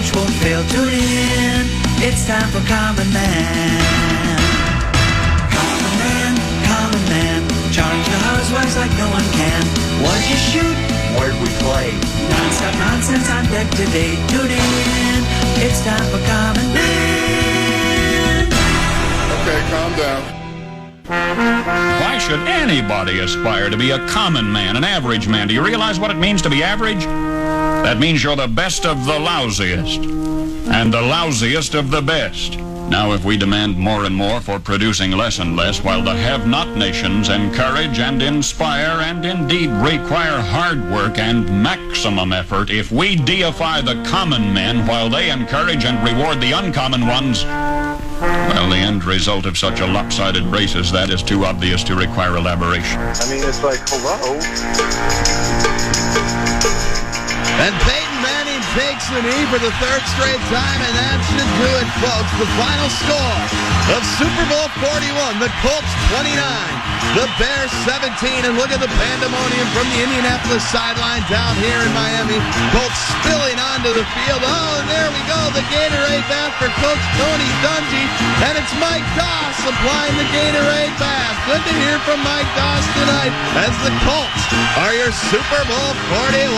coach won't fail. Tune in, it's time for Common Man. Common man, charge the housewives like no one can. What'd you shoot? Where'd we play? Non-stop nonsense on deck today. Tune in, it's time for Common Man. Okay, calm down. Why should anybody aspire to be a common man, an average man? Do you realize what it means to be average? That means you're the best of the lousiest, and the lousiest of the best. Now, if we demand more and more for producing less and less, while the have-not nations encourage and inspire and indeed require hard work and maximum effort, if we deify the common men while they encourage and reward the uncommon ones, well, the end result of such a lopsided race as that is too obvious to require elaboration. I mean, it's like, hello? And Peyton Manning takes the knee for the third straight time, and that should do it, folks. The final score of Super Bowl 41, the Colts 29, the Bears 17, and look at the pandemonium from the Indianapolis sideline down here in Miami. Colts spilling onto the field. Oh, and there we go, the Gatorade bath for Coach Tony Dungy, and it's Mike Doss applying the Gatorade bath. Good to hear from Mike Doss tonight as the Colts are your Super Bowl 41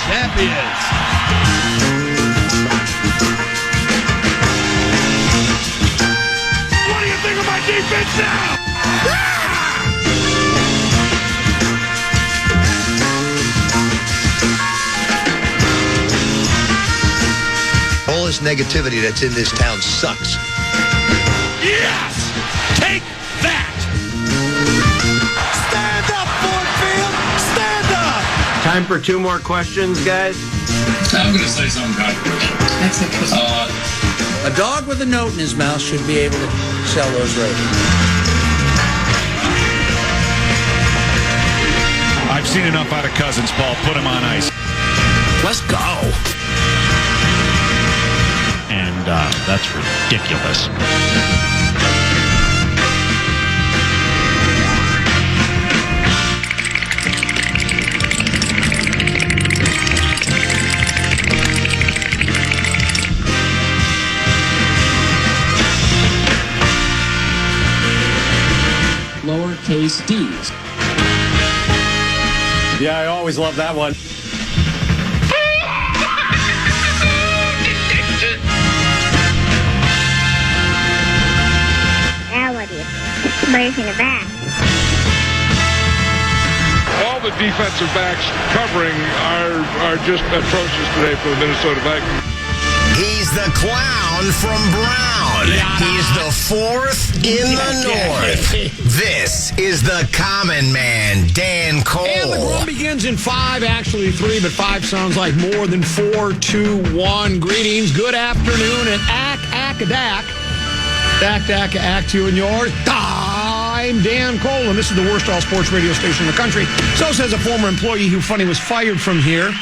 champions. What do you think of my defense now? All this negativity that's in this town sucks. Yes! Take that! Stand up, Ford Field! Stand up! Time for 2 more questions, guys. I'm going to say something controversial. That's interesting. A dog with a note in his mouth should be able to sell those ratings. I've seen enough out of Cousins, Paul. Put him on ice. Let's go. And that's ridiculous. Lowercase d's. Yeah, I always love that one. Now what do you think? What do you think of that? All the defensive backs covering are just atrocious today for the Minnesota Vikings. He's the clown from Brown. He's the fourth in the north. This is the common man, Dan Cole. And the run begins in 5, actually 3, but 5 sounds like more than 4, 2, 1. Greetings, good afternoon, and ack, to you and yours. I'm Dan Cole, and this is the worst all sports radio station in the country. So says a former employee who funny was fired from here.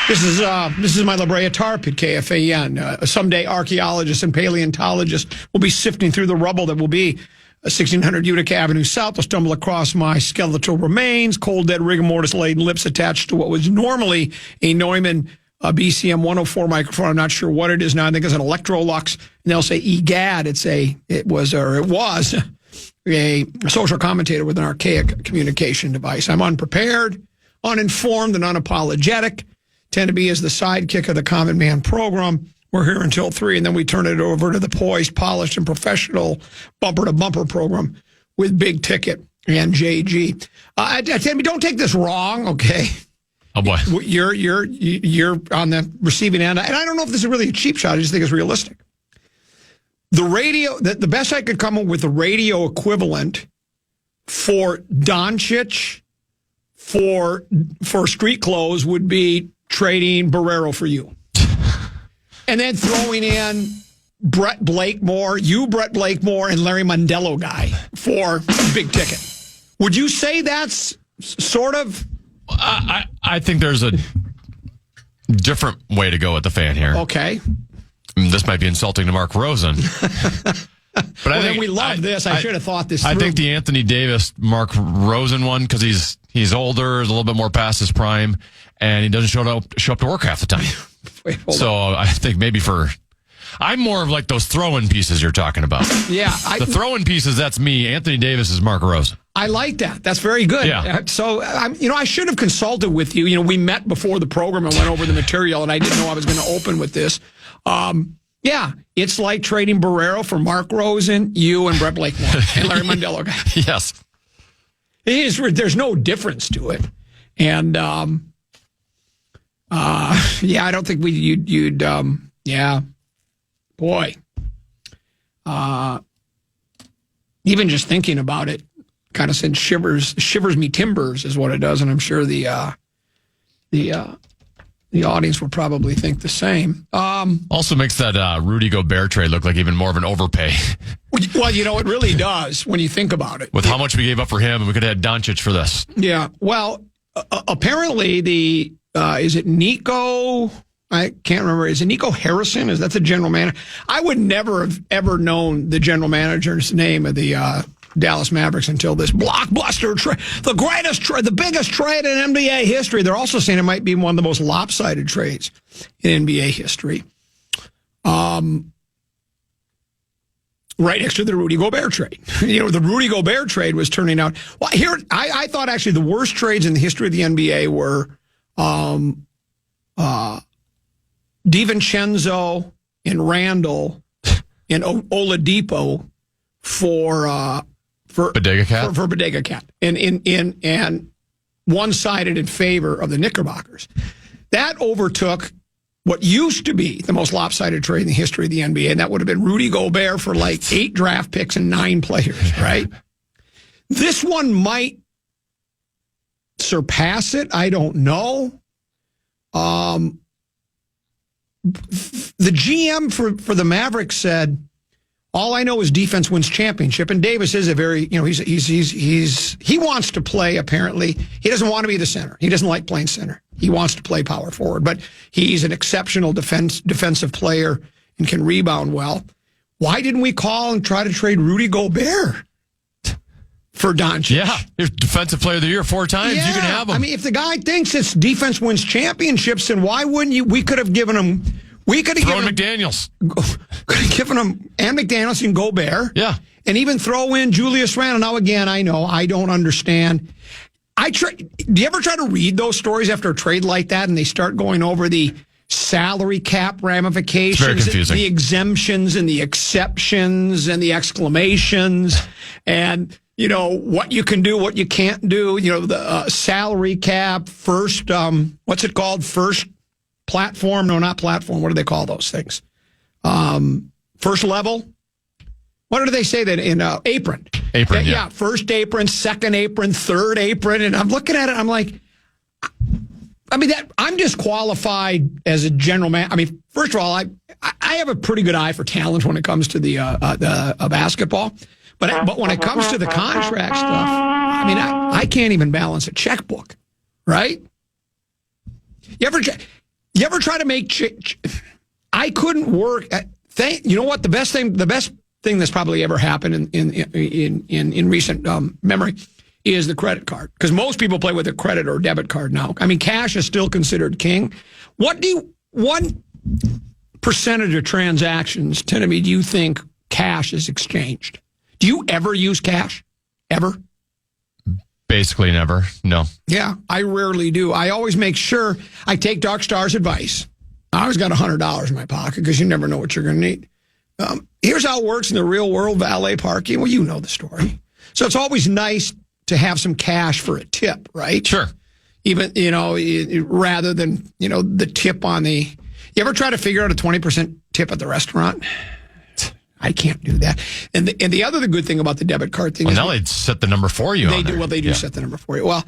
This is my La Brea tar pit, KFAN. Someday archaeologists and paleontologists will be sifting through the rubble that will be 1600 Utica Avenue South. They'll stumble across my skeletal remains, cold dead rigor mortis-laden lips attached to what was normally a Neumann BCM 104 microphone. I'm not sure what it is now. I think it's an Electrolux. And they'll say, egad, it was a social commentator with an archaic communication device. I'm unprepared, uninformed, and unapologetic. Tend to be as the sidekick of the Common Man program. We're here until 3, and then we turn it over to the poised, polished, and professional bumper-to-bumper program with Big Ticket and JG. Timmy, don't take this wrong, okay? Oh, boy. You're on the receiving end, and I don't know if this is really a cheap shot. I just think it's realistic. The radio, the best I could come up with, the radio equivalent for Doncic for street clothes would be trading Barrero for you. And then throwing in Brett Blakemore, and Larry Mondello guy for Big Ticket. Would you say that's sort of? I think there's a different way to go with the fan here. Okay. This might be insulting to Mark Rosen. But I think we love this. I should have thought this through. I think the Anthony Davis, Mark Rosen one, because he's older, is a little bit more past his prime, and he doesn't show up to work half the time. Wait, hold So on. I think maybe I'm more of like those throw-in pieces you're talking about. Yeah. The throw-in pieces, that's me. Anthony Davis is Mark Rosen. I like that. That's very good. Yeah. So, I should have consulted with you. We met before the program and went over the material, and I didn't know I was going to open with this. Yeah, it's like trading Barrero for Mark Rosen, you, and Brett Blakemore, and Larry Mondello. Yes. There's no difference to it. And, I don't think you'd boy. Even just thinking about it kind of sends shivers me timbers is what it does, and I'm sure the audience will probably think the same. Also makes that Rudy Gobert trade look like even more of an overpay. Well, it really does when you think about it. With how much we gave up for him, and we could have had Doncic for this. Yeah. Well, apparently is it Nico? I can't remember. Is it Nico Harrison? Is that the general manager? I would never have ever known the general manager's name of the Dallas Mavericks until this blockbuster trade, the greatest trade, the biggest trade in NBA history. They're also saying it might be one of the most lopsided trades in NBA history. Right next to the Rudy Gobert trade. The Rudy Gobert trade was turning out. Well, here, I thought actually the worst trades in the history of the NBA were DiVincenzo and Randall and Oladipo for Bodega Cat? For Bodega Cat. And one-sided in favor of the Knickerbockers. That overtook what used to be the most lopsided trade in the history of the NBA, and that would have been Rudy Gobert for like 8 draft picks and 9 players, right? This one might surpass it. I don't know. The GM for the Mavericks said, all I know is defense wins championship. And Davis is a very, he wants to play, apparently. He doesn't want to be the center. He doesn't like playing center. He wants to play power forward. But he's an exceptional defensive player and can rebound well. Why didn't we call and try to trade Rudy Gobert for Doncic? Yeah, you're defensive player of the year 4 times. Yeah. You can have him. I mean, if the guy thinks it's defense wins championships, then why wouldn't you? We could have given him. We could have given McDaniels. Could have given him and McDaniels and Gobert. Yeah. And even throw in Julius Randle. Now, again, I know I don't understand. Do you ever try to read those stories after a trade like that and they start going over the salary cap ramifications, it's very confusing. The exemptions and the exceptions and the exclamations and, what you can do, what you can't do, the salary cap, first, what's it called? First platform? No, not platform. What do they call those things? First level? What do they say that in apron? Apron, yeah. First apron, second apron, third apron. And I'm looking at it, I'm like, I'm disqualified as a general man. I mean, first of all, I have a pretty good eye for talent when it comes to the basketball. But when it comes to the contract stuff, I can't even balance a checkbook, right? You ever try to make? I couldn't work. You know what? The best thing that's probably ever happened in recent memory is the credit card, because most people play with a credit or debit card now. I mean, cash is still considered king. What percentage of transactions, do you think cash is exchanged? Do you ever use cash? Ever? Basically never. No. Yeah, I rarely do. I always make sure I take Dark Star's advice. I always got $100 in my pocket because you never know what you're going to need. Here's how it works in the real world, valet parking. Well, you know the story. So it's always nice to have some cash for a tip, right? Sure. Even, rather than, the tip on the... You ever try to figure out a 20% tip at the restaurant? I can't do that. And the other good thing about the debit card thing is... Well, now they set the number for you. They do set the number for you. Well,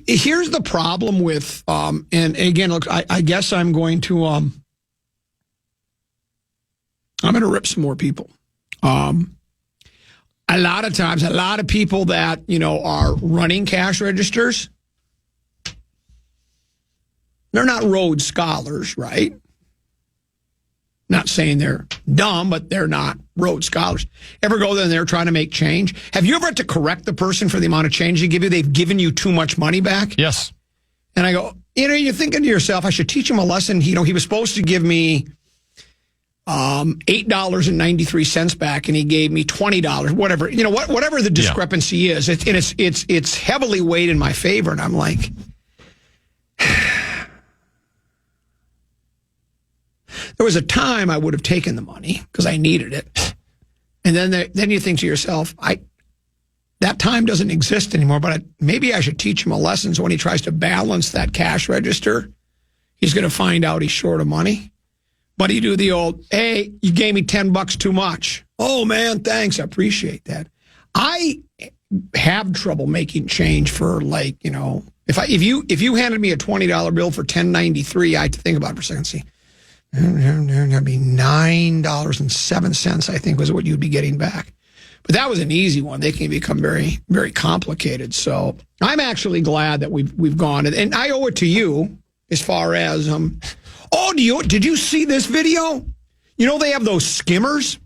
here's the problem with... and again, look, I guess I'm going to... I'm going to rip some more people. A lot of times, a lot of people that, are running cash registers, they're not Rhodes Scholars, right? Not saying they're dumb, but they're not Rhodes Scholars. Ever go there and they're trying to make change? Have you ever had to correct the person for the amount of change they give you? They've given you too much money back? Yes. And I go, you're thinking to yourself, I should teach him a lesson. He was supposed to give me $8.93 back, and he gave me $20, whatever. Whatever the discrepancy is, it's heavily weighed in my favor, and I'm like, there was a time I would have taken the money because I needed it, and then you think to yourself, that time doesn't exist anymore. But maybe I should teach him a lesson so when he tries to balance that cash register, he's going to find out he's short of money. But you do the old, hey, you gave me $10 too much. Oh, man, thanks. I appreciate that. I have trouble making change for if you handed me a $20 bill for $10.93, I had to think about it for a second. See, that'd be $9.07, I think, was what you'd be getting back. But that was an easy one. They can become very, very complicated. So I'm actually glad that we've gone. And I owe it to you as far as did you see this video? They have those skimmers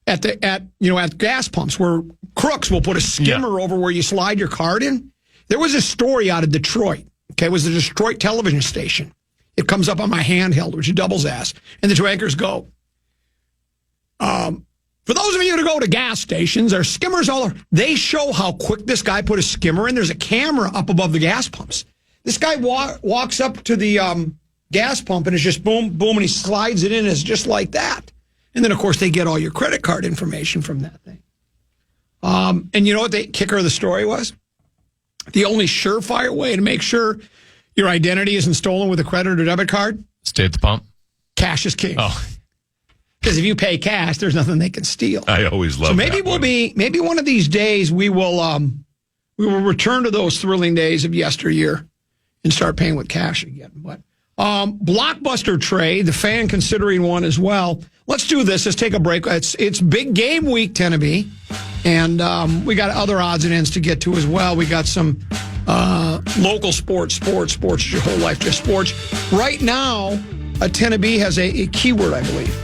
at gas pumps where crooks will put a skimmer over where you slide your card in. There was a story out of Detroit. Okay, it was the Detroit television station. It comes up on my handheld, which doubles ass, and the two anchors go. For those of you who go to gas stations, there are skimmers all over. They show how quick this guy put a skimmer in. There's a camera up above the gas pumps. This guy walks up to the gas pump, and it's just boom, boom, and he slides it in. It's just like that. And then, of course, they get all your credit card information from that thing. And you know what the kicker of the story was? The only surefire way to make sure your identity isn't stolen with a credit or debit card? Stay at the pump. Cash is king. Oh. Because if you pay cash, there's nothing they can steal. I always love that. So maybe one of these days we will return to those thrilling days of yesteryear and start paying with cash again. But blockbuster trade, the fan considering one as well. Let's do this. Let's take a break. It's big game week, Tennessee, and we got other odds and ends to get to as well. We got some local sports is your whole life, just sports. Right now, Tennessee has a keyword, I believe.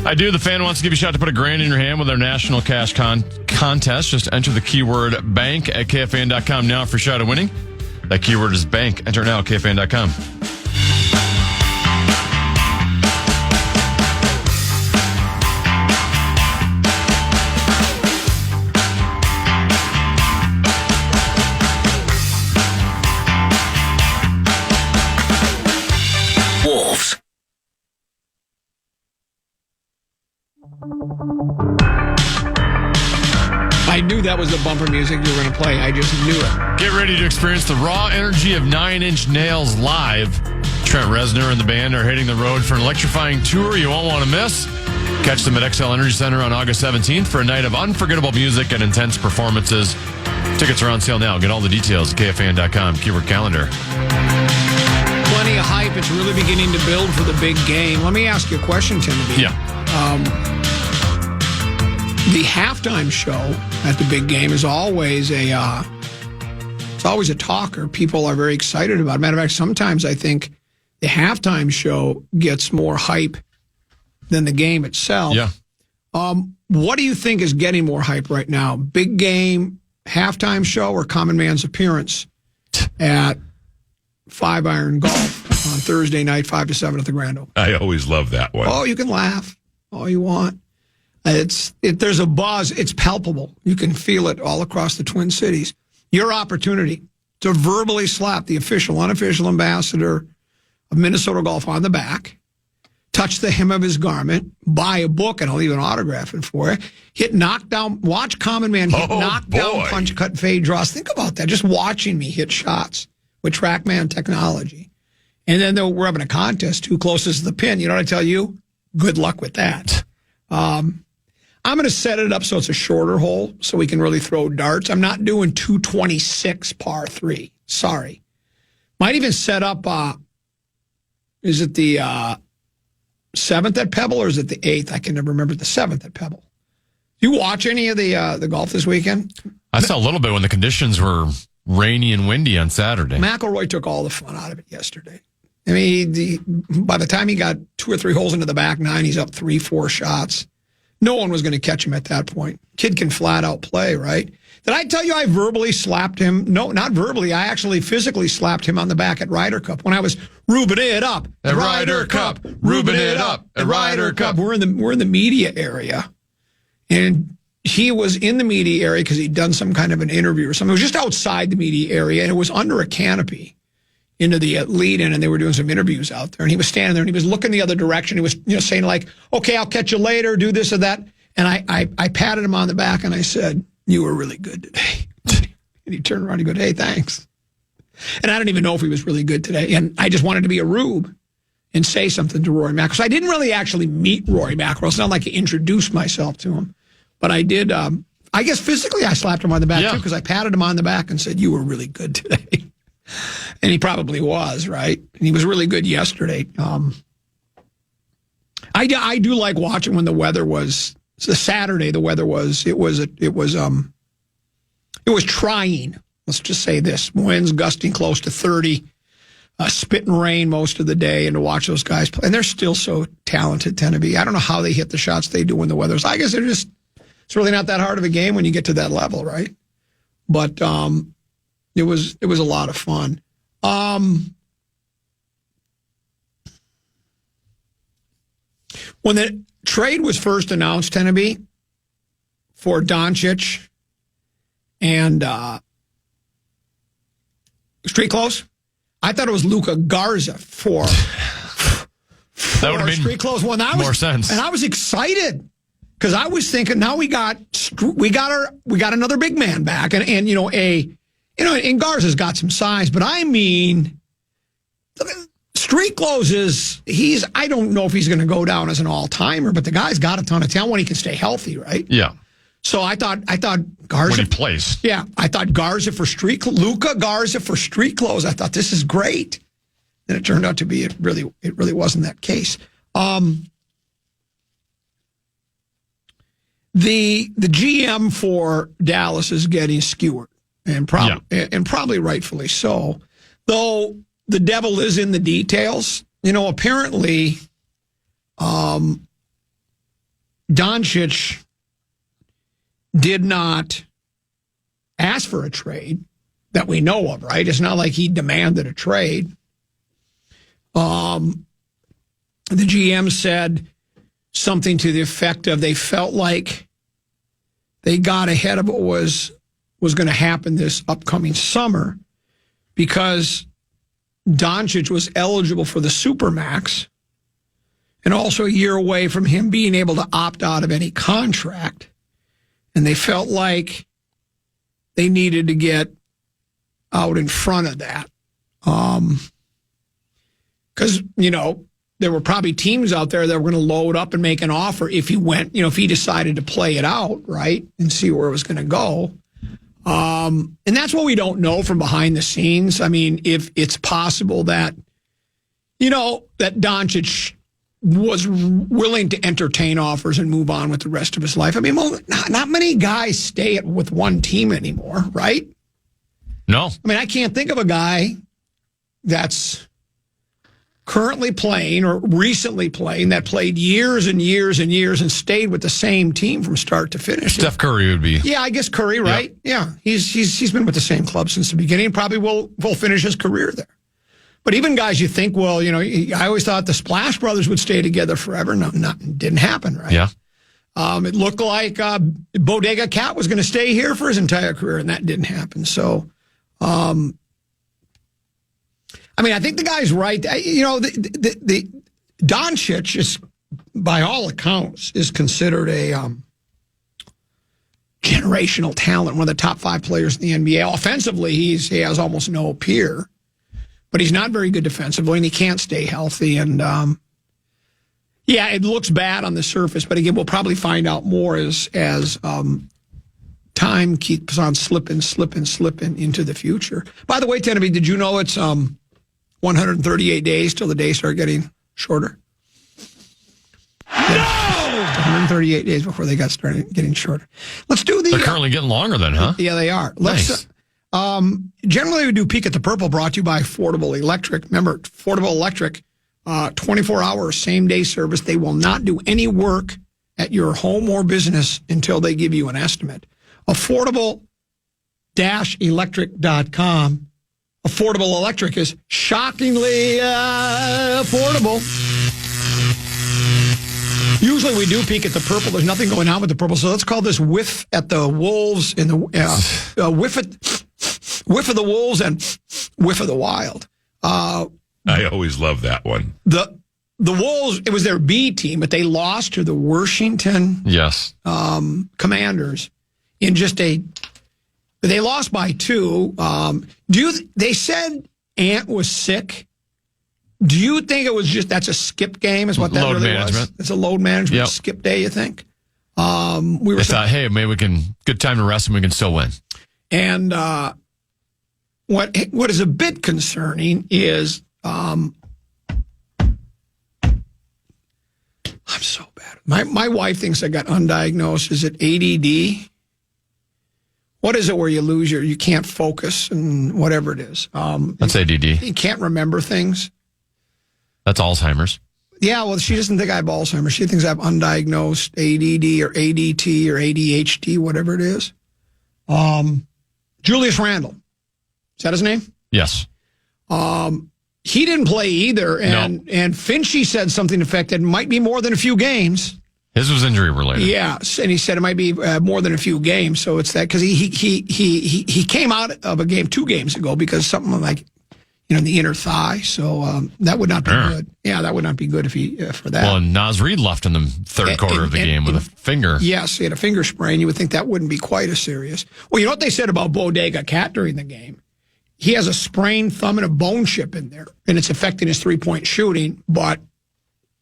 I do. The fan wants to give you a shot to put $1,000 in your hand with our national cash contest. Just enter the keyword bank at KFAN.com now for a shot of winning. That keyword is bank. Enter now at KFAN.com. Wolves. I knew that was the bumper music you were going to play. I just knew it. Get ready to experience the raw energy of 9 Inch Nails live. Trent Reznor and the band are hitting the road for an electrifying tour you won't want to miss. Catch them at XL Energy Center on August 17th for a night of unforgettable music and intense performances. Tickets are on sale now. Get all the details at KFAN.com. Keyword calendar. Plenty of hype. It's really beginning to build for the big game. Let me ask you a question, Timothy. Yeah. The halftime show at the big game is always a talker. People are very excited about it. Matter of fact, sometimes I think the halftime show gets more hype than the game itself. Yeah. What do you think is getting more hype right now? Big game, halftime show, or Common Man's appearance at 5 Iron Golf on Thursday night, 5 to 7 at the Grand Oak? I always love that one. Oh, you can laugh all you want. There's a buzz. It's palpable. You can feel it all across the Twin Cities. Your opportunity to verbally slap the official, unofficial ambassador of Minnesota Golf on the back, touch the hem of his garment, buy a book, and I'll even autograph it for you. Hit knockdown. Watch Common Man hit knockdown, punch, cut, fade, draws. Think about that. Just watching me hit shots with TrackMan technology. And then we're having a contest. Who closest to the pin? You know what I tell you? Good luck with that. I'm going to set it up so it's a shorter hole so we can really throw darts. I'm not doing 226 par 3. Sorry. Might even set up, is it the 7th at Pebble or is it the 8th? I can never remember. The 7th at Pebble. You watch any of the golf this weekend? I saw a little bit when the conditions were rainy and windy on Saturday. McIlroy took all the fun out of it yesterday. I mean, by the time he got 2 or 3 holes into the back 9, he's up 3-4 shots. No one was going to catch him at that point. Kid can flat out play, right? Did I tell you I verbally slapped him? No, not verbally. I actually physically slapped him on the back at Ryder Cup when I was Rubing it up at Ryder Cup, Rubing it up at Ryder Cup. We're in the media area, and he was in the media area because he'd done some kind of an interview or something. It was just outside the media area, and it was under a canopy into the lead-in, and they were doing some interviews out there. And he was standing there, and he was looking the other direction. He was, saying like, "Okay, I'll catch you later. Do this or that." And I patted him on the back, and I said, "You were really good today." And he turned around and he goes, "Hey, thanks." And I don't even know if he was really good today. And I just wanted to be a rube and say something to Rory McIlroy. So I didn't really actually meet Rory McIlroy. It's not like I introduced myself to him. But I did, I guess physically I slapped him on the back, too, because I patted him on the back and said, "You were really good today." And he probably was, right? And he was really good yesterday. I do like watching when the weather was, Saturday the weather was, it was trying. Let's just say this. Winds gusting close to 30, spitting rain most of the day, and to watch those guys play. And they're still so talented, tend to be. I don't know how they hit the shots they do when the weather's. I guess it's really not that hard of a game when you get to that level, right? But it was a lot of fun. When the trade was first announced, Tenneby, for Doncic and Street Clothes, I thought it was Luka Garza for that would have made Street Clothes one. More sense. And I was excited because I was thinking, now we got another big man back, and and Garza's got some size, but I mean, Street Clothes I don't know if he's going to go down as an all-timer, but the guy's got a ton of talent when he can stay healthy, right? Yeah. So I thought Garza. When he plays. Yeah. I thought Garza for Luka Garza for Street Clothes. I thought this is great. And it turned out to be, it really wasn't that case. The GM for Dallas is getting skewered, and probably rightfully so. Though the devil is in the details. Apparently, Doncic did not ask for a trade that we know of, right? It's not like he demanded a trade. The GM said something to the effect of they felt like they got ahead of what was going to happen this upcoming summer because Doncic was eligible for the Supermax and also a year away from him being able to opt out of any contract. And they felt like they needed to get out in front of that. Because, there were probably teams out there that were going to load up and make an offer if he went, if he decided to play it out, right, and see where it was going to go. And that's what we don't know from behind the scenes. I mean, if it's possible that, that Doncic was willing to entertain offers and move on with the rest of his life. I mean, not many guys stay with one team anymore, right? No. I mean, I can't think of a guy that's currently playing or recently playing that played years and years and years and stayed with the same team from start to finish. Steph Curry would be. Yeah, I guess Curry, right? Yep. Yeah, he's been with the same club since the beginning. Probably will finish his career there. But even guys you think, well, I always thought the Splash Brothers would stay together forever. No, didn't happen, right? Yeah. It looked like Bodega Cat was going to stay here for his entire career, and that didn't happen. So, I think the guy's right. The Doncic is, by all accounts, is considered a generational talent, one of the top 5 players in the NBA. Offensively, he has almost no peer. But he's not very good defensively, and he can't stay healthy. And, it looks bad on the surface. But, again, we'll probably find out more as time keeps on slipping into the future. By the way, Tenneby, did you know it's 138 days till the days start getting shorter? No! 138 days before they started getting shorter. Let's do the... They're currently getting longer then, huh? Yeah, they are. Nice. Generally, we do Peek at the Purple, brought to you by Affordable Electric. Remember, Affordable Electric, 24-hour same-day service. They will not do any work at your home or business until they give you an estimate. Affordable-electric.com. Affordable Electric is shockingly affordable. Usually we do peek at the purple. There's nothing going on with the purple. So let's call this whiff at the wolves in the whiff of the wolves and whiff of the wild. I always love that one. The Wolves, it was their B team, but they lost to the Washington Commanders in just they lost by 2. They said Ant was sick. Do you think it was that's a skip game is what that really was? It's a load management skip day, you think? They thought, hey, maybe we can, good time to rest and we can still win. And what is a bit concerning is I'm so bad. My wife thinks I got undiagnosed. Is it ADD? What is it where you can't focus and whatever it is? That's ADD. You can't remember things. That's Alzheimer's. Yeah, well, she doesn't think I have Alzheimer's. She thinks I have undiagnosed ADD or ADT or ADHD, whatever it is. Julius Randle. Is that his name? Yes. He didn't play either, and Finchie said something affected might be more than a few games. His was injury related. Yeah, and he said it might be more than a few games. So it's that because he came out of a game 2 games ago because something like in the inner thigh. So that would not be good. Yeah, that would not be good if he for that. Well, and Naz Reid left in the third quarter of the game with a finger. Yes, he had a finger sprain. You would think that wouldn't be quite as serious. Well, you know what they said about Bodega Cat during the game? He has a sprained thumb and a bone chip in there, and it's affecting his 3-point shooting. But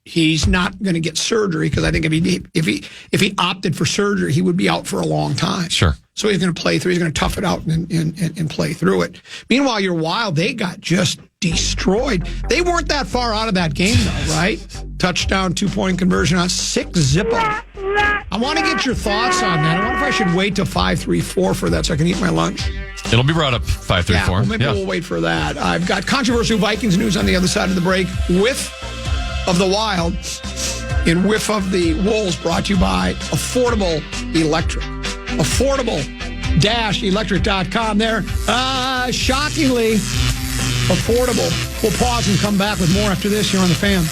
he's not going to get surgery because I think if he opted for surgery, he would be out for a long time. Sure. So he's going to play through. He's going to tough it out and play through it. Meanwhile, your Wild, they got just destroyed. They weren't that far out of that game, though, right? Touchdown, 2-point conversion on 6-0. I want to get your thoughts on that. I wonder if I should wait till 5-3-4 for that so I can eat my lunch. It'll be brought up 5-3-4. Yeah, well, maybe we'll wait for that. I've got controversial Vikings news on the other side of the break. Whiff of the Wild in Whiff of the Wolves, brought to you by Affordable Electric. Affordable-electric.com there. Shockingly affordable. We'll pause and come back with more after this here on The Fan.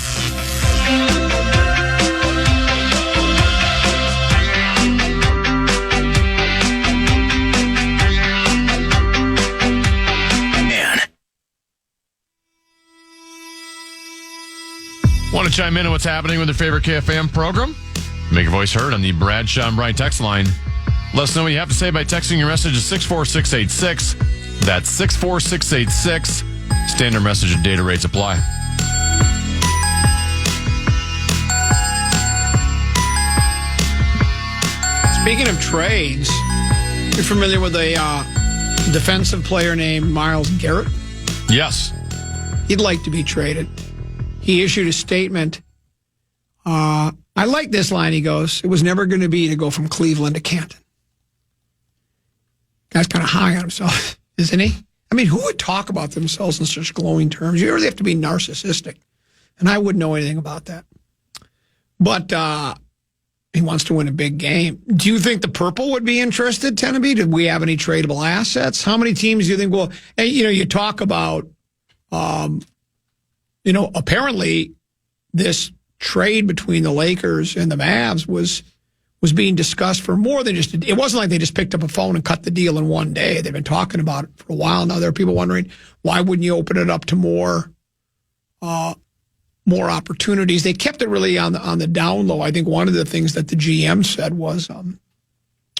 Want to chime in on what's happening with your favorite KFAN program? Make your voice heard on the Bradshaw and Bryant text line. Let us know what you have to say by texting your message to 64686. That's 64686. Standard message and data rates apply. Speaking of trades, you're familiar with a defensive player named Myles Garrett? Yes. He'd like to be traded. He issued a statement. I like this line. He goes, it was never going to be to go from Cleveland to Canton. Guy's kind of high on himself, isn't he? I mean, who would talk about themselves in such glowing terms? You really have to be narcissistic. And I wouldn't know anything about that. But he wants to win a big game. Do you think the Purple would be interested, Teneby? Did we have any tradable assets? How many teams do you think will... And, you talk about... apparently this trade between the Lakers and the Mavs was being discussed for more than just... It wasn't like they just picked up a phone and cut the deal in one day. They've been talking about it for a while now. There are people wondering, why wouldn't you open it up to more opportunities? They kept it really on the down low. I think one of the things that the GM said was,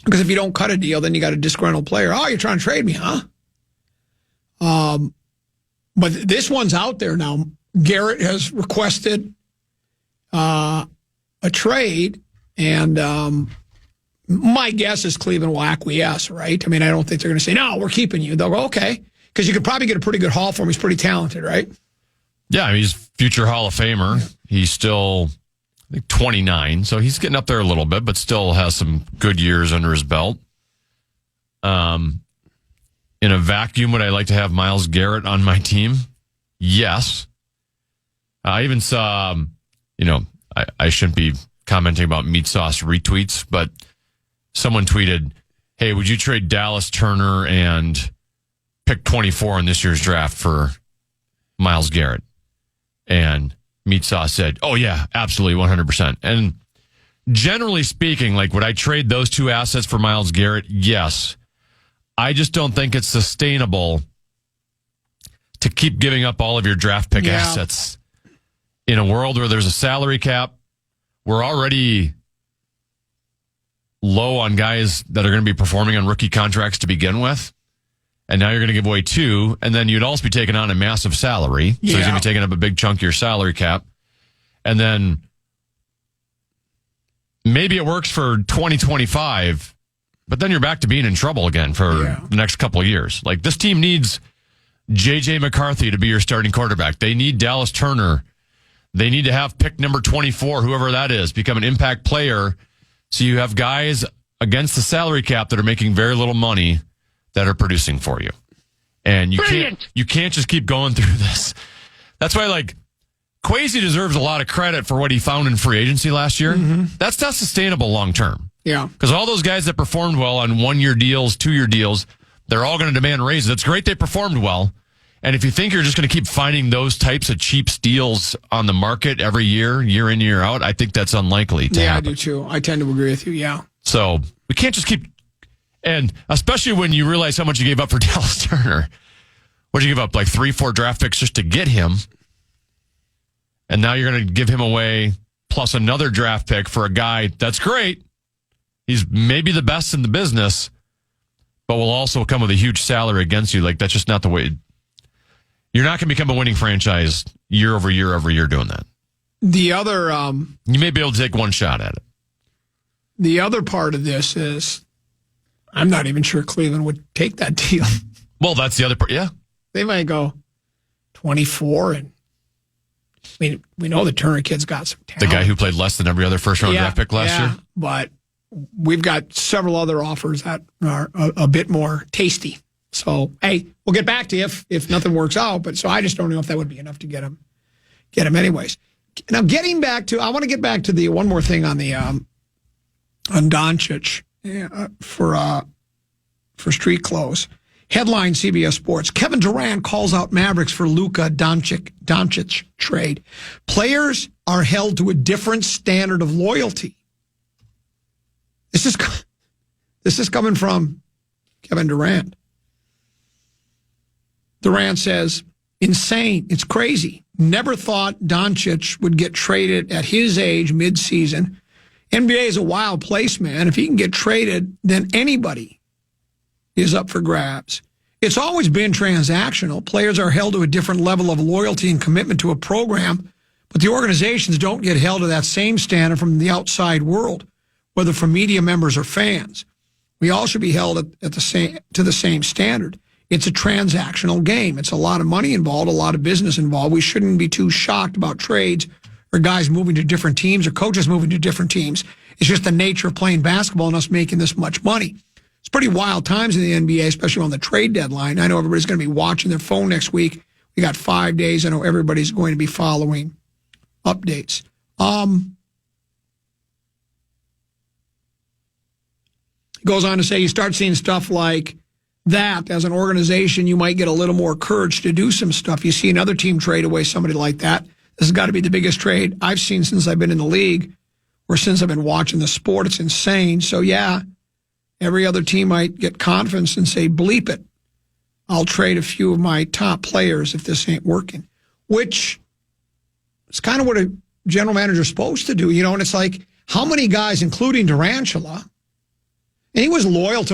because if you don't cut a deal, then you got a disgruntled player. Oh, you're trying to trade me, huh? But this one's out there now. Garrett has requested a trade, and my guess is Cleveland will acquiesce, right? I mean, I don't think they're going to say, no, we're keeping you. They'll go, okay, because you could probably get a pretty good haul for him. He's pretty talented, right? Yeah, he's future Hall of Famer. Yeah. He's still, I think, 29, so he's getting up there a little bit, but still has some good years under his belt. In a vacuum, would I like to have Myles Garrett on my team? Yes. I even saw, I shouldn't be commenting about meat sauce retweets, but someone tweeted, hey, would you trade Dallas Turner and pick 24 in this year's draft for Myles Garrett? And meat sauce said, oh, yeah, absolutely, 100%. And generally speaking, like, would I trade those two assets for Myles Garrett? Yes. I just don't think it's sustainable to keep giving up all of your draft pick assets in a world where there's a salary cap. We're already low on guys that are going to be performing on rookie contracts to begin with. And now you're going to give away two. And then you'd also be taking on a massive salary. So he's going to be taking up a big chunk of your salary cap. And then maybe it works for 2025, but then you're back to being in trouble again for the next couple of years. Like, this team needs J.J. McCarthy to be your starting quarterback. They need Dallas Turner. They need to have pick number 24, whoever that is, become an impact player. So you have guys against the salary cap that are making very little money that are producing for you. And you can't just keep going through this. That's why, like, Kwesi deserves a lot of credit for what he found in free agency last year. That's not sustainable long term. Yeah. Because all those guys that performed well on 1-year deals, 2-year deals, they're all going to demand raises. It's great they performed well. And if you think you're just going to keep finding those types of cheap steals on the market every year, year in, year out, I think that's unlikely to happen. I do too. I tend to agree with you, yeah. So we can't just keep, and especially when you realize how much you gave up for Dallas Turner. What did you give up, like 3-4 draft picks just to get him? And now you're going to give him away plus another draft pick for a guy that's great. He's maybe the best in the business, but will also come with a huge salary against you. Like, that's just not the way. You're not going to become a winning franchise year over year over year doing that. The other, you may be able to take one shot at it. The other part of this is, I'm not even sure Cleveland would take that deal. Well, that's the other part. Yeah, they might go 24, and we know the Turner kid's got some talent. The guy who played less than every other first round draft pick last year. But we've got several other offers that are a bit more tasty. So, hey, we'll get back to you if nothing works out. But so I just don't know if that would be enough to get him anyways. Now, I want to get back to the one more thing on the on Doncic for street clothes. Headline CBS Sports: Kevin Durant calls out Mavericks for Luka Doncic trade. Players are held to a different standard of loyalty. This is coming from Kevin Durant. Durant says, insane. It's crazy. Never thought Doncic would get traded at his age mid-season. NBA is a wild place, man. If he can get traded, then anybody is up for grabs. It's always been transactional. Players are held to a different level of loyalty and commitment to a program, but the organizations don't get held to that same standard from the outside world, whether from media members or fans. We all should be held to the same standard. It's a transactional game. It's a lot of money involved, a lot of business involved. We shouldn't be too shocked about trades or guys moving to different teams or coaches moving to different teams. It's just the nature of playing basketball and us making this much money. It's pretty wild times in the NBA, especially on the trade deadline. I know everybody's going to be watching their phone next week. We got 5 days. I know everybody's going to be following updates. He goes on to say you start seeing stuff like that. As an organization, you might get a little more courage to do some stuff. You see another team trade away somebody like that. This has got to be the biggest trade I've seen since I've been in the league or since I've been watching the sport. It's insane. So, yeah, every other team might get confidence and say, bleep it. I'll trade a few of my top players if this ain't working, which is kind of what a general manager is supposed to do, you know, and it's like how many guys, including Durantula, and he was loyal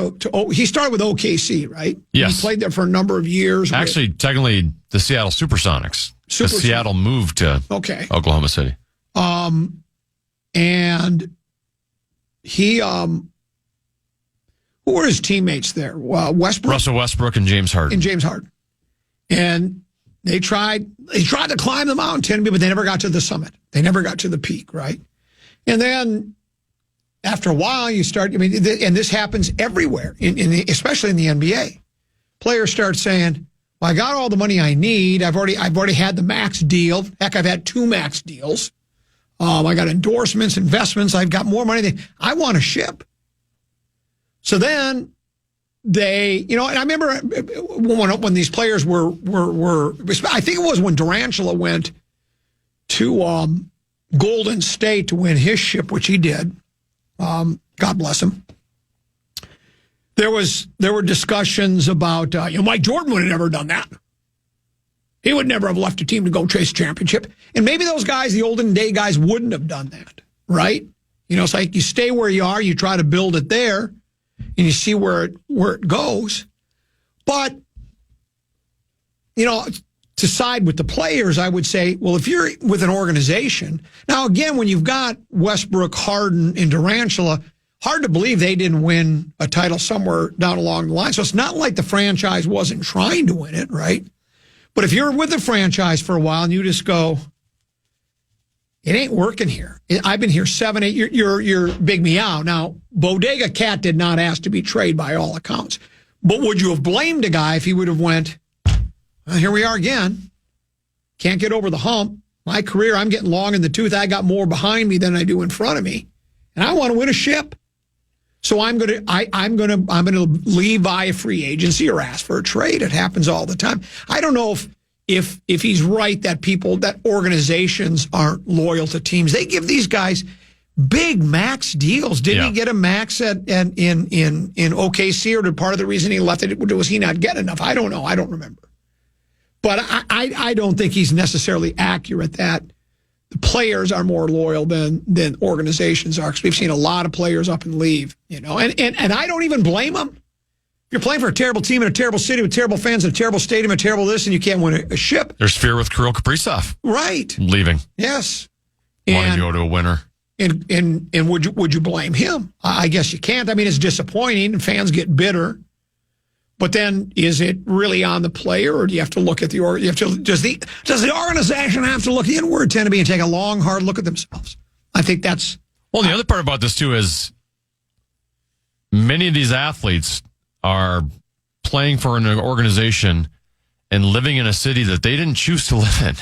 he started with OKC, right? Yes. He played there for a number of years. Actually, technically, the Seattle Supersonics. Seattle moved to Oklahoma City. And he, who were his teammates there? Westbrook? Russell Westbrook and James Harden. And they tried to climb the mountain, but they never got to the summit. They never got to the peak, right? And then after a while, and this happens everywhere, especially in the NBA. Players start saying, well, I got all the money I need. I've already had the max deal. Heck, I've had 2 max deals. I got endorsements, investments. I've got more money. I want a ship. So then they, and I remember when these players were, I think it was when Durantula went to Golden State to win his ship, which he did. God bless him. There were discussions about, Mike Jordan would have never done that. He would never have left a team to go chase a championship. And maybe those guys, the olden day guys, wouldn't have done that, right? It's like you stay where you are, you try to build it there, and you see where it goes. But, to side with the players, I would say, well, if you're with an organization, now again, when you've got Westbrook, Harden, and Durantula, hard to believe they didn't win a title somewhere down along the line. So it's not like the franchise wasn't trying to win it, right? But if you're with the franchise for a while and you just go, it ain't working here. I've been here 7, 8 years. You're Big Meow. Now, Bodega Cat did not ask to be traded by all accounts. But would you have blamed a guy if he would have went, well, here we are again. Can't get over the hump. My career, I'm getting long in the tooth. I got more behind me than I do in front of me. And I want to win a ship. So I'm going to leave via free agency or ask for a trade. It happens all the time. I don't know if he's right that organizations aren't loyal to teams. They give these guys big max deals. Didn't he get a max in OKC, or did part of the reason he left it was he not getting enough? I don't know. I don't remember. But I don't think he's necessarily accurate that the players are more loyal than organizations are, because we've seen a lot of players up and leave, and I don't even blame them. You're playing for a terrible team in a terrible city with terrible fans in a terrible stadium, a terrible this, and you can't win a ship. There's fear with Kirill Kaprizov. Right. Leaving. Yes. Wanting to go to a winner. And would you blame him? I guess you can't. I mean, it's disappointing, and fans get bitter. But then, is it really on the player, or do you have to look at the does the organization have to look inward, tend to be, and take a long, hard look at themselves? I think that's... Well, the other part about this, too, is many of these athletes are playing for an organization and living in a city that they didn't choose to live in,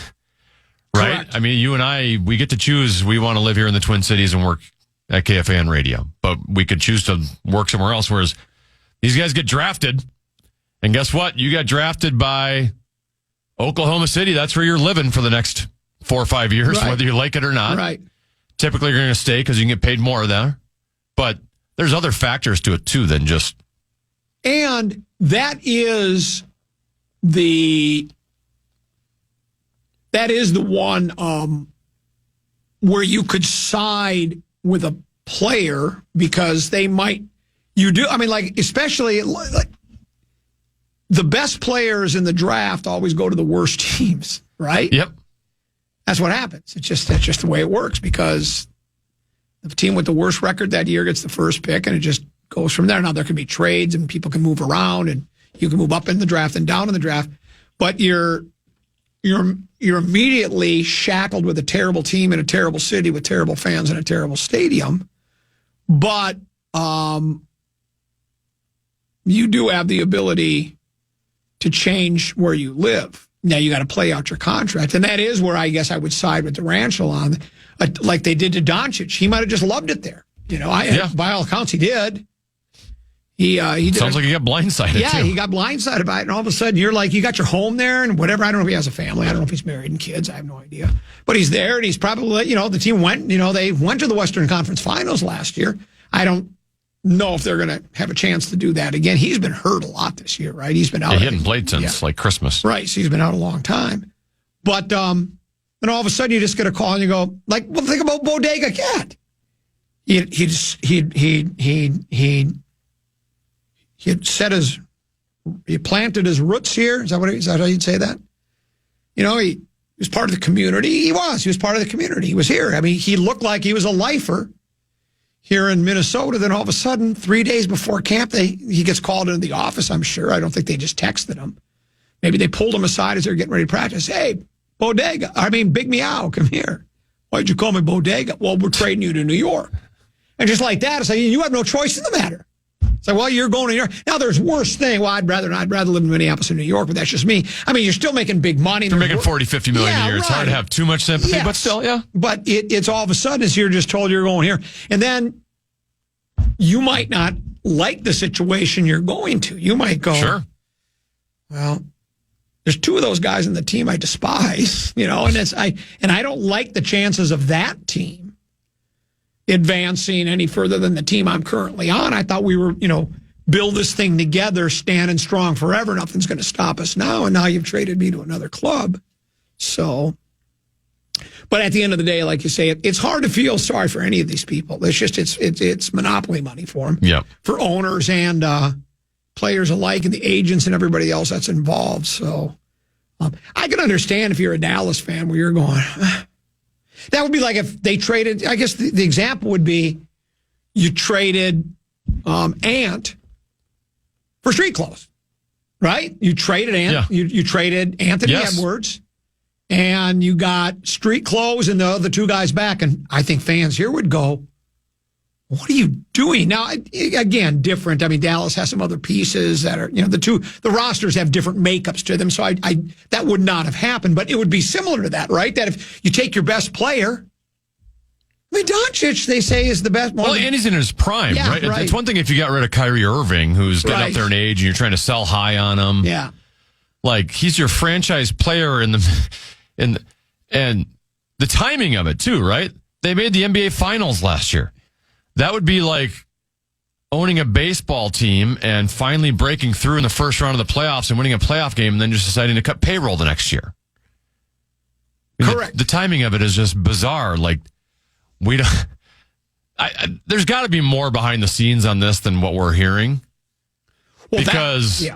right? Correct. I mean, you and I, we get to choose, we want to live here in the Twin Cities and work at KFAN Radio, but we could choose to work somewhere else, whereas these guys get drafted. And guess what? You got drafted by Oklahoma City. That's where you're living for the next 4 or 5 years, right, whether you like it or not. Right. Typically, you're going to stay because you can get paid more there. But there's other factors to it, too, than just... And that is the one where you could side with a player because they might... You do... I mean, like, especially... like, the best players in the draft always go to the worst teams, right? Yep. That's what happens. That's just the way it works, because the team with the worst record that year gets the first pick, and it just goes from there. Now, there can be trades, and people can move around, and you can move up in the draft and down in the draft, but you're immediately shackled with a terrible team in a terrible city with terrible fans in a terrible stadium. But you do have the ability to change where you live. Now you got to play out your contract. And that is where I guess I would side with Durantula on, like they did to Doncic. He might have just loved it there. By all accounts, he did. He did. Sounds like he got blindsided, yeah, too. he got blindsided by it. And all of a sudden, you're like, you got your home there and whatever. I don't know if he has a family. I don't know if he's married and kids. I have no idea. But he's there, and he's probably, the team went, they went to the Western Conference Finals last year. I don't know if they're going to have a chance to do that again. He's been hurt a lot this year, right? He's been out. He hadn't played since like Christmas. Right. So he's been out a long time. But then all of a sudden you just get a call and you go, like, well, think about Bodega Cat. He planted his roots here. Is that how you'd say that? He was part of the community. He was part of the community. He was here. I mean, he looked like he was a lifer here in Minnesota. Then all of a sudden, 3 days before camp, he gets called into the office, I'm sure. I don't think they just texted him. Maybe they pulled him aside as they're getting ready to practice. Hey, Big Meow, come here. Why'd you call me Bodega? Well, we're trading you to New York. And just like that, it's like, you have no choice in the matter. It's like, well, you're going to New York. Now, there's worse thing. Well, I'd rather live in Minneapolis or New York, but that's just me. I mean, you're still making big money. They're making 40, 50 million a year. It's hard to right. have too much sympathy, Yes. but still, yeah. But it's all of a sudden, as you're just told you're going here. And then you might not like the situation you're going to. You might go, sure. Well, there's two of those guys in the team I despise, and I don't like the chances of that team advancing any further than the team I'm currently on. I thought we were, build this thing together, standing strong forever. Nothing's going to stop us now. And now you've traded me to another club. So, but at the end of the day, like you say, it's hard to feel sorry for any of these people. It's just, it's monopoly money for them. Yep. For owners and players alike and the agents and everybody else that's involved. So I can understand if you're a Dallas fan where you're going, that would be like if they traded, I guess the example would be you traded Ant for street clothes, right? You traded Ant, you traded Anthony Edwards, and you got street clothes and the other two guys back. And I think fans here would go, what are you doing? Now, again, different. I mean, Dallas has some other pieces that are, the rosters have different makeups to them. So I that would not have happened, but it would be similar to that, right? That if you take your best player, I mean, Doncic, they say, is the best. Well, and he's in his prime, right? It's one thing if you got rid of Kyrie Irving, who's getting up there in age, and you're trying to sell high on him. Yeah. Like, he's your franchise player and the timing of it, too, right? They made the NBA Finals last year. That would be like owning a baseball team and finally breaking through in the first round of the playoffs and winning a playoff game and then just deciding to cut payroll the next year. Correct. The timing of it is just bizarre. Like, we don't. There's got to be more behind the scenes on this than what we're hearing. Well, because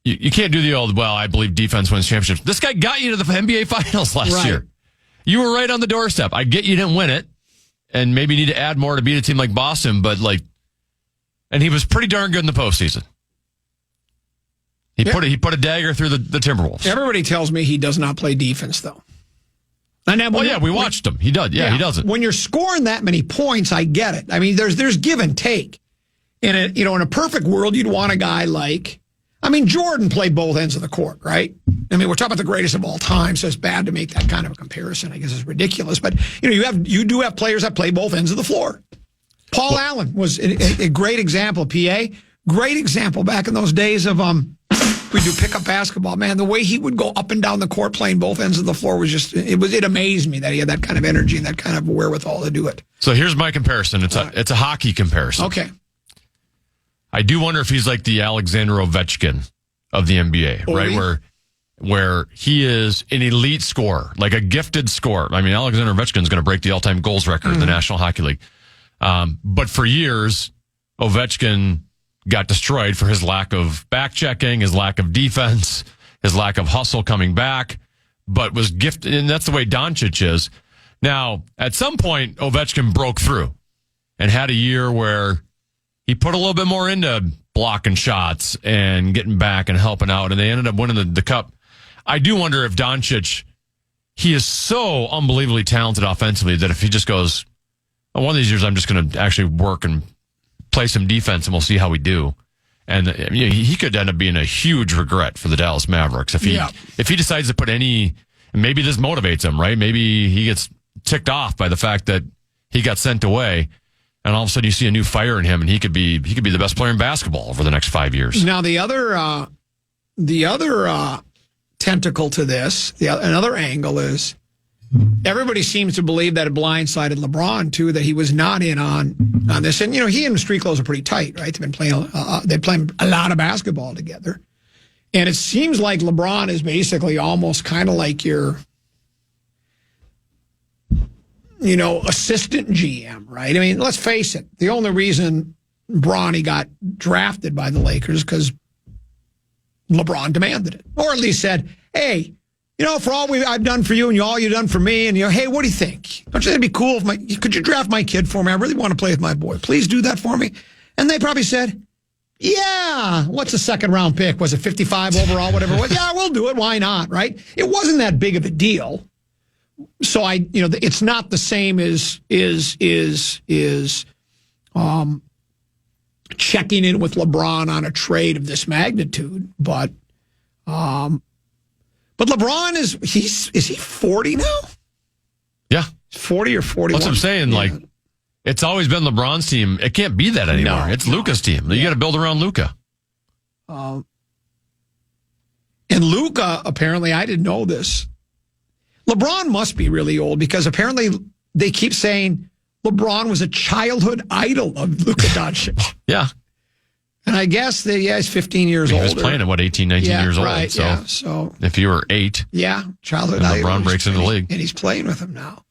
you can't do the old, I believe defense wins championships. This guy got you to the NBA Finals last year. You were right on the doorstep. I get you didn't win it. And maybe need to add more to beat a team like Boston, but and he was pretty darn good in the postseason. He put a dagger through the Timberwolves. Everybody tells me he does not play defense, though. And we watched him. He does. Yeah, he doesn't. When you're scoring that many points, I get it. I mean, there's give and take. In a perfect world, you'd want a guy like, Jordan played both ends of the court, right? We're talking about the greatest of all time, so it's bad to make that kind of a comparison. I guess it's ridiculous. But, you do have players that play both ends of the floor. Paul Allen was a great example, PA. Great example back in those days of we do pickup basketball. Man, the way he would go up and down the court playing both ends of the floor was just, it amazed me that he had that kind of energy and that kind of wherewithal to do it. So here's my comparison. It's a hockey comparison. Okay. I do wonder if he's like the Alexander Ovechkin of the NBA, right? Where he is an elite scorer, like a gifted scorer. Alexander Ovechkin is going to break the all-time goals record in the National Hockey League. But for years, Ovechkin got destroyed for his lack of back-checking, his lack of defense, his lack of hustle coming back, but was gifted, and that's the way Doncic is. Now, at some point, Ovechkin broke through and had a year where he put a little bit more into blocking shots and getting back and helping out, and they ended up winning the cup. I do wonder if Doncic, he is so unbelievably talented offensively that if he just goes, one of these years I'm just going to actually work and play some defense and we'll see how we do. And he could end up being a huge regret for the Dallas Mavericks if he decides to put any, maybe this motivates him, right? Maybe he gets ticked off by the fact that he got sent away. And all of a sudden you see a new fire in him and he could be the best player in basketball over the next 5 years. Now the other tentacle to this, another angle is everybody seems to believe that it blindsided LeBron too, that he was not in on this. And he and Street Clothes are pretty tight, right? They've been playing a lot of basketball together. And it seems like LeBron is basically almost kind of like your assistant GM, right? Let's face it. The only reason Bronny got drafted by the Lakers because LeBron demanded it, or at least said, "Hey, for all I've done for you and all you've done for me, and hey, what do you think? Don't you think it'd be cool could you draft my kid for me? I really want to play with my boy. Please do that for me." And they probably said, "Yeah, what's a second round pick? Was it 55 overall, whatever it was? Yeah, we'll do it. Why not?" Right? It wasn't that big of a deal. So it's not the same as checking in with LeBron on a trade of this magnitude. But LeBron is he 40 now? Yeah. 40 or 41. That's what I'm saying. Yeah. Like, it's always been LeBron's team. It can't be that anymore. It's Luka's team. You got to build around Luka. And Luka, apparently, I didn't know this. LeBron must be really old because apparently they keep saying LeBron was a childhood idol of Luka Doncic. Yeah. And I guess he's 15 years old. He was playing at, 18, 19 years old. Right, So, so if you were 8, childhood and idol. LeBron breaks into the league. And he's playing with him now.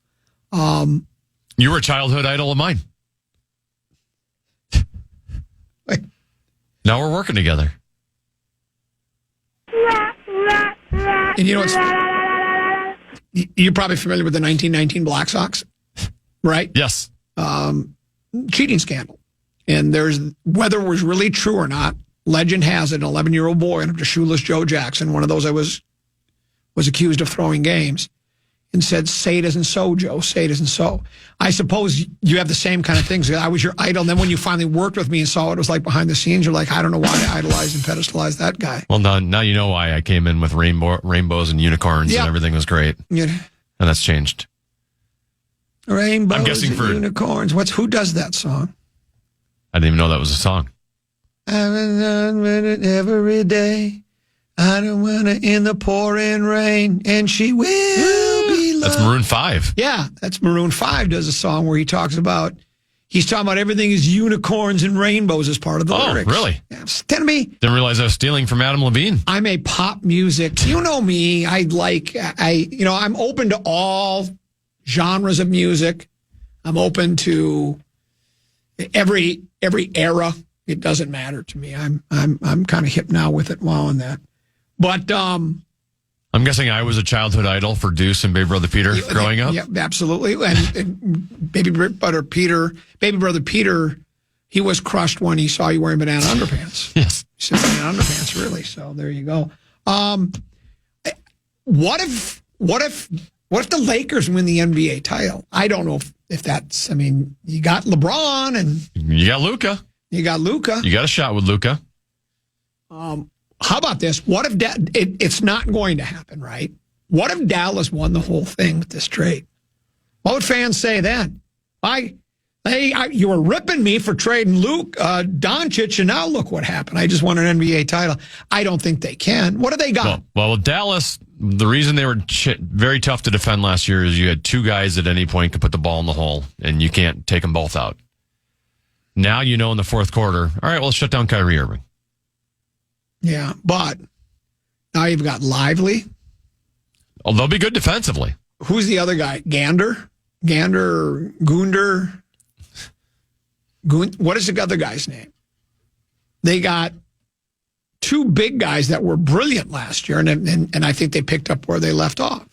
You were a childhood idol of mine. Now we're working together. And you know what's... You're probably familiar with the 1919 Black Sox, right? Yes. Cheating scandal. And whether it was really true or not, legend has it, an 11-year-old boy, and shoeless Joe Jackson, one of those I was accused of throwing games, and said, say it isn't so, Joe, say it isn't so. I suppose you have the same kind of things. I was your idol, and then when you finally worked with me and saw what it was like behind the scenes, you're like, I don't know why I idolized and pedestalized that guy. Well, now you know why I came in with rainbows and unicorns and everything was great. Yeah. And that's changed. Rainbows I'm guessing and for unicorns. Who does that song? I didn't even know that was a song. I've been done with it every day. I don't want to in the pouring rain, and she will be loved. That's Maroon 5. Yeah, that's Maroon 5 does a song where he's talking about everything is unicorns and rainbows as part of the lyrics. Oh, really? Yeah, tell me. Didn't realize I was stealing from Adam Levine. I'm a pop music. You know me. I'm open to all genres of music. I'm open to every era. It doesn't matter to me. I'm kind of hip now with it while in that. But I'm guessing I was a childhood idol for Deuce and Baby Brother Peter growing up. Yeah, absolutely. And Baby Brother Peter, he was crushed when he saw you wearing banana underpants. Yes. He said banana underpants, really. So there you go. What if the Lakers win the NBA title? I don't know if that's. I mean, you got LeBron and you got Luka. You got a shot with Luka. How about this? What if it's not going to happen, right? What if Dallas won the whole thing with this trade? What would fans say then? You were ripping me for trading Doncic, and now look what happened. I just won an NBA title. I don't think they can. What do they got? Well, Dallas, the reason they were very tough to defend last year is you had two guys at any point could put the ball in the hole, and you can't take them both out. Now you know in the fourth quarter, all right, well, let's shut down Kyrie Irving. Yeah, but now you've got Lively. Oh, they'll be good defensively. Who's the other guy? Gunder? What is the other guy's name? They got two big guys that were brilliant last year, and I think they picked up where they left off.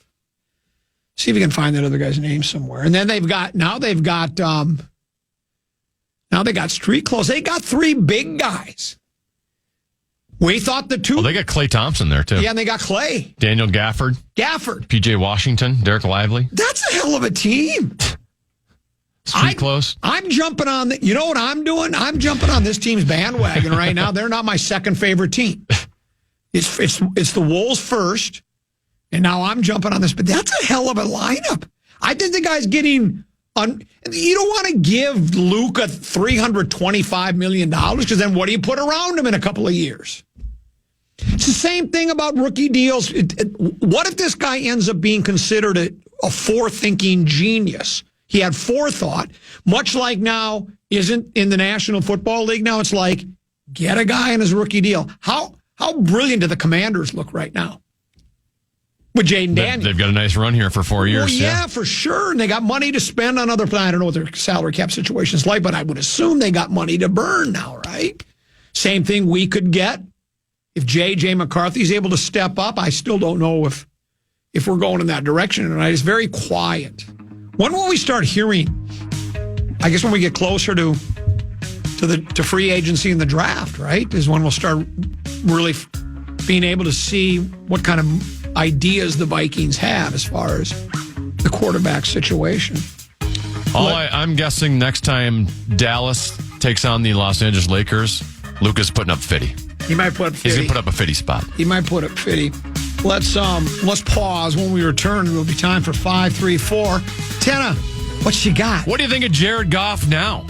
See if you can find that other guy's name somewhere. And then they got street clothes. They got three big guys. We thought the two. Well, they got Klay Thompson there, too. Yeah, and they got Klay. Daniel Gafford. P.J. Washington. Derek Lively. That's a hell of a team. Street close. I'm jumping on you know what I'm doing? I'm jumping on this team's bandwagon right now. They're not my second favorite team. It's the Wolves first, and now I'm jumping on this. But that's a hell of a lineup. I think the guy's getting you don't want to give Luka $325 million because then what do you put around him in a couple of years? It's the same thing about rookie deals. What if this guy ends up being considered a forward-thinking genius? He had forethought, much like now isn't in the National Football League. Now it's like, get a guy in his rookie deal. How brilliant do the Commanders look right now? With Jaden Daniels. They've got a nice run here for 4 years. Well, yeah, for sure. And they got money to spend on other plans. I don't know what their salary cap situation is like, but I would assume they got money to burn now, right? Same thing we could get if J.J. McCarthy's able to step up. I still don't know if we're going in that direction tonight. It's very quiet. When will we start hearing? I guess when we get closer to free agency and the draft, right? Is when we'll start really being able to see what kind of ideas the Vikings have as far as the quarterback situation. I'm guessing next time Dallas takes on the Los Angeles Lakers, Luka's putting up 50. He might put up 50. He's going to put up a 50 spot. He might put up 50. Let's pause. When we return, it'll be time for 5-3-4. Tana, what you got? What do you think of Jared Goff now?